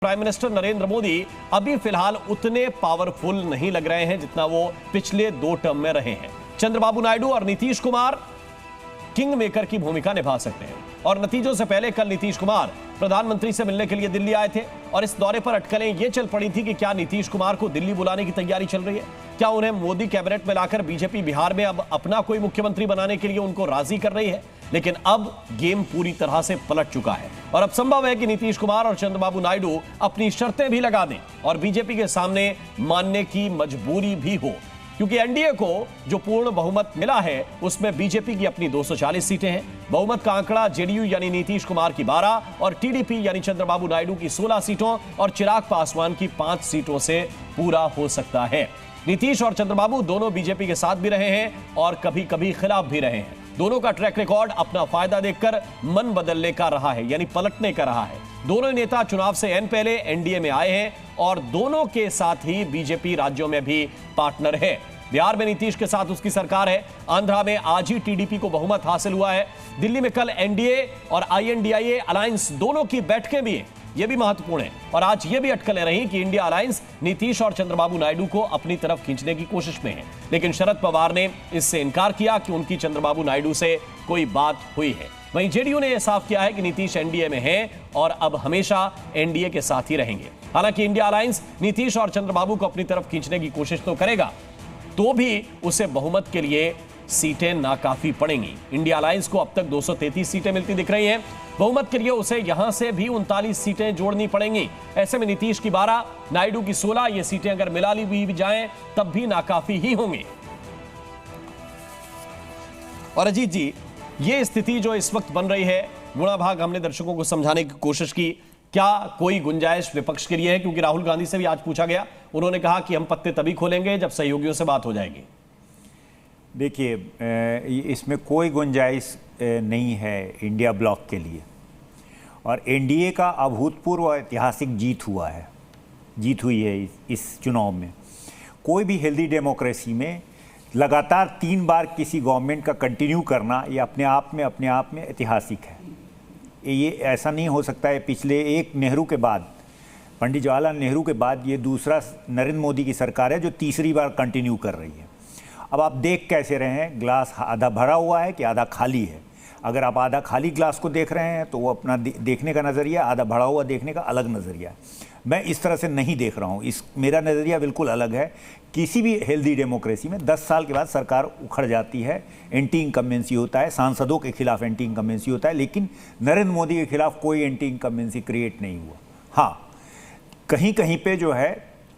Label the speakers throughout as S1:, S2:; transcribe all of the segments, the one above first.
S1: Prime minister Narendra Modi अभी फिलहाल उतने पावरफुल नहीं लग रहे हैं जितना वो पिछले 2 टर्म में रहे हैं। चंद्रबाबू नायडू और नीतीश कुमार किंग मेकर की भूमिका निभा सकते हैं और नतीजों से पहले कल नीतीश कुमार प्रधानमंत्री से मिलने के लिए दिल्ली आए थे और इस दौरे पर अटकलें ये चल पड़ी थी कि क्या नीतीश कुमार को दिल्ली बुलाने की तैयारी चल रही है, क्या उन्हें मोदी कैबिनेट में लाकर बीजेपी बिहार में अब अपना कोई मुख्यमंत्री बनाने के लिए उनको राजी कर रही है। लेकिन अब गेम पूरी तरह से पलट चुका है और अब संभव है कि नीतीश कुमार और चंद्रबाबू नायडू अपनी शर्तें भी लगा दें और बीजेपी के सामने मानने की मजबूरी भी हो, क्योंकि एनडीए को जो पूर्ण बहुमत मिला है उसमें बीजेपी की अपनी 240 सीटें हैं। बहुमत का आंकड़ा जेडीयू यानी नीतीश कुमार की 12 और टीडीपी यानी चंद्रबाबू नायडू की 16 सीटों और चिराग पासवान की 5 सीटों से पूरा हो सकता है। नीतीश और चंद्रबाबू दोनों बीजेपी के साथ भी रहे हैं और कभी कभी खिलाफ भी रहे हैं। दोनों का ट्रैक रिकॉर्ड अपना फायदा देखकर मन बदलने का रहा है, यानी पलटने का रहा है। दोनों नेता चुनाव से एन पहले एनडीए में आए हैं और दोनों के साथ ही बीजेपी राज्यों में भी पार्टनर है। बिहार में नीतीश के साथ उसकी सरकार है, आंध्रा में आज ही टीडीपी को बहुमत हासिल हुआ है, दिल्ली में कल एनडीए और आईएनडीआईए अलायंस दोनों की बैठकें भी हैं, यह भी महत्वपूर्ण है। और आज यह भी अटकलें रही कि इंडिया अलायंस नीतीश और चंद्रबाबू नायडू को अपनी तरफ खींचने की कोशिश में है, लेकिन शरद पवार ने इससे इनकार किया कि उनकी चंद्रबाबू नायडू से कोई बात हुई है। वहीं जेडीयू ने यह साफ किया है कि नीतीश एनडीए में है और अब हमेशा एनडीए के साथ ही रहेंगे। हालांकि इंडिया अलायंस नीतीश और चंद्रबाबू को अपनी तरफ खींचने की कोशिश तो करेगा, तो भी उसे बहुमत के लिए सीटें नाकाफी पड़ेंगी। इंडिया अलायंस को अब तक 233 सीटें मिलती दिख रही हैं, बहुमत के लिए उसे यहां से भी 39 सीटें जोड़नी पड़ेंगी। ऐसे में नीतीश की 12, नायडू की 16 ये सीटें अगर मिला ली भी जाएं तब भी नाकाफी ही होंगी। और अजीत जी, ये स्थिति जो इस वक्त बन रही है, गुणा भाग हमने दर्शकों को समझाने की कोशिश की, क्या कोई गुंजाइश विपक्ष के लिए है? क्योंकि राहुल गांधी से भी आज पूछा गया, उन्होंने कहा कि हम पत्ते तभी खोलेंगे जब सहयोगियों से बात हो जाएगी।
S2: देखिए, इसमें कोई गुंजाइश नहीं है इंडिया ब्लॉक के लिए और एनडीए का अभूतपूर्व ऐतिहासिक जीत हुई है इस चुनाव में। कोई भी हेल्दी डेमोक्रेसी में लगातार 3 बार किसी गवर्नमेंट का कंटिन्यू करना ये अपने आप में ऐतिहासिक है। ये ऐसा नहीं हो सकता है। पिछले एक नेहरू के बाद, पंडित जवाहरलाल नेहरू के बाद ये दूसरा नरेंद्र मोदी की सरकार है जो तीसरी बार कंटिन्यू कर रही है। अब आप देख कैसे रहे हैं, ग्लास आधा भरा हुआ है कि आधा खाली है? अगर आप आधा खाली ग्लास को देख रहे हैं तो वो अपना देखने का नज़रिया, आधा भरा हुआ देखने का अलग नज़रिया है। मैं इस तरह से नहीं देख रहा हूँ, मेरा नज़रिया बिल्कुल अलग है। किसी भी हेल्दी डेमोक्रेसी में 10 साल के बाद सरकार उखड़ जाती है, एंटी इनकम्बेंसी होता है, सांसदों के खिलाफ एंटी इनकम्बेंसी होता है, लेकिन नरेंद्र मोदी के खिलाफ कोई एंटी इनकम्बेंसी क्रिएट नहीं हुआ। हाँ, कहीं कहीं पे जो है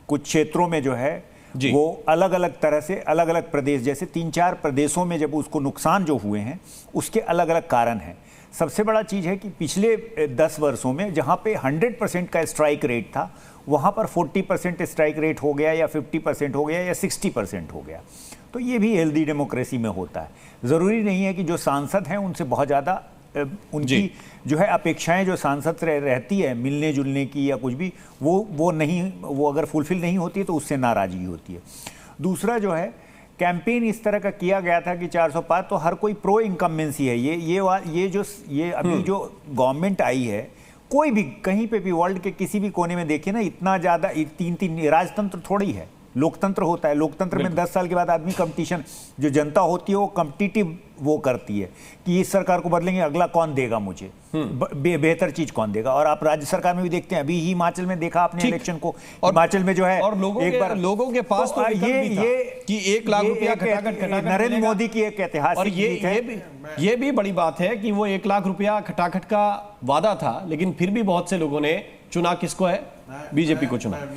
S2: कुछ क्षेत्रों में जो है वो अलग अलग तरह से, अलग अलग प्रदेश, जैसे 3-4 प्रदेशों में जब उसको नुकसान जो हुए हैं उसके अलग अलग कारण हैं। सबसे बड़ा चीज़ है कि पिछले 10 वर्षों में जहाँ पे 100% का स्ट्राइक रेट था वहाँ पर 40% स्ट्राइक रेट हो गया या 50% हो गया या 60% हो गया। तो ये भी हेल्दी डेमोक्रेसी में होता है। ज़रूरी नहीं है कि जो सांसद हैं उनसे बहुत ज़्यादा उनकी जो है अपेक्षाएं जो सांसद से रहती है मिलने जुलने की या कुछ भी, वो अगर फुलफिल नहीं होती है तो उससे नाराज़गी होती है। दूसरा जो है, कैंपेन इस तरह का किया गया था कि 405 तो हर कोई प्रो इनकम्बेंसी है। ये अभी जो गवर्नमेंट आई है, कोई भी कहीं पे भी वर्ल्ड के किसी भी कोने में देखिए ना, इतना ज़्यादा 3 राजतंत्र थोड़ी है, लोकतंत्र होता है। लोकतंत्र में 10 साल के बाद आदमी कंपटीशन, जो जनता होती है वो कॉम्पिटिटिव वो करती है कि इस सरकार को बदलेंगे, अगला कौन देगा मुझे, बेहतर चीज कौन देगा। और आप राज्य सरकार में भी देखते हैं, अभी ही हिमाचल में देखा आपने इलेक्शन को, हिमाचल में जो है
S1: और लोगों के पास तो ये कि 1 लाख रुपया खटाखट
S2: नरेंद्र मोदी की एक ऐतिहासिक, और
S1: ये भी बड़ी बात है कि वो 1 लाख रुपया खटाखट का वादा था, लेकिन फिर भी बहुत से लोगों ने चुना किसको है, बीजेपी को चुना।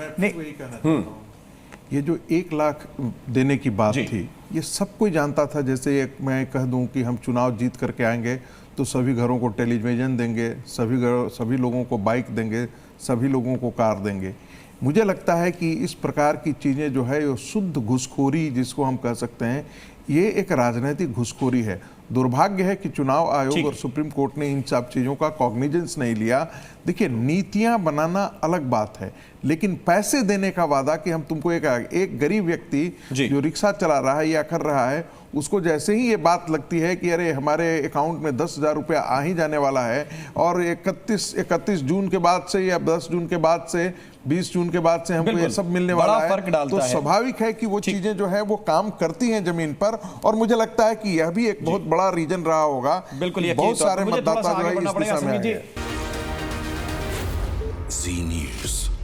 S3: ये जो 1 लाख देने की बात थी, ये सब कोई जानता था। जैसे मैं कह दूं कि हम चुनाव जीत करके आएंगे तो सभी घरों को टेलीविज़न देंगे, सभी लोगों को बाइक देंगे, सभी लोगों को कार देंगे। मुझे लगता है कि इस प्रकार की चीज़ें जो है, ये शुद्ध घुसखोरी जिसको हम कह सकते हैं, ये एक राजनीतिक घुसखोरी है। दुर्भाग्य है कि चुनाव आयोग और सुप्रीम कोर्ट ने इन सब चीज़ों का कॉग्निजेंस नहीं लिया। देखिए, नीतियां बनाना अलग बात है, लेकिन पैसे देने का वादा कि हम तुमको एक गरीब व्यक्ति जो रिक्शा चला रहा है या कर रहा है, उसको जैसे ही ये बात लगती है कि अरे हमारे अकाउंट में 10,000 रुपया आ ही जाने वाला है और 31 जून के बाद से या 10 जून के बाद से 20 जून के बाद से हमको ये
S1: बिल्कुल,
S3: सब मिलने
S1: बड़ा
S3: वाला
S1: फर्क
S3: है,
S1: डालता
S3: तो
S1: है।
S3: स्वाभाविक है कि वो चीजें जो है वो काम करती हैं जमीन पर। और मुझे लगता है कि यह भी एक बहुत बड़ा रीजन रहा होगा।
S1: बिल्कुल,
S3: कि
S1: यकीनी
S3: बहुत
S1: तौर पर।
S3: सारे
S1: मुझे थोड़ा सा
S3: मतदाता जो
S1: आगे
S3: है
S1: बढ़ना
S3: इस
S1: पड़ेगा,
S3: दिशा में
S1: सुमित जी।
S3: आए हैं।
S4: जी न्यूज।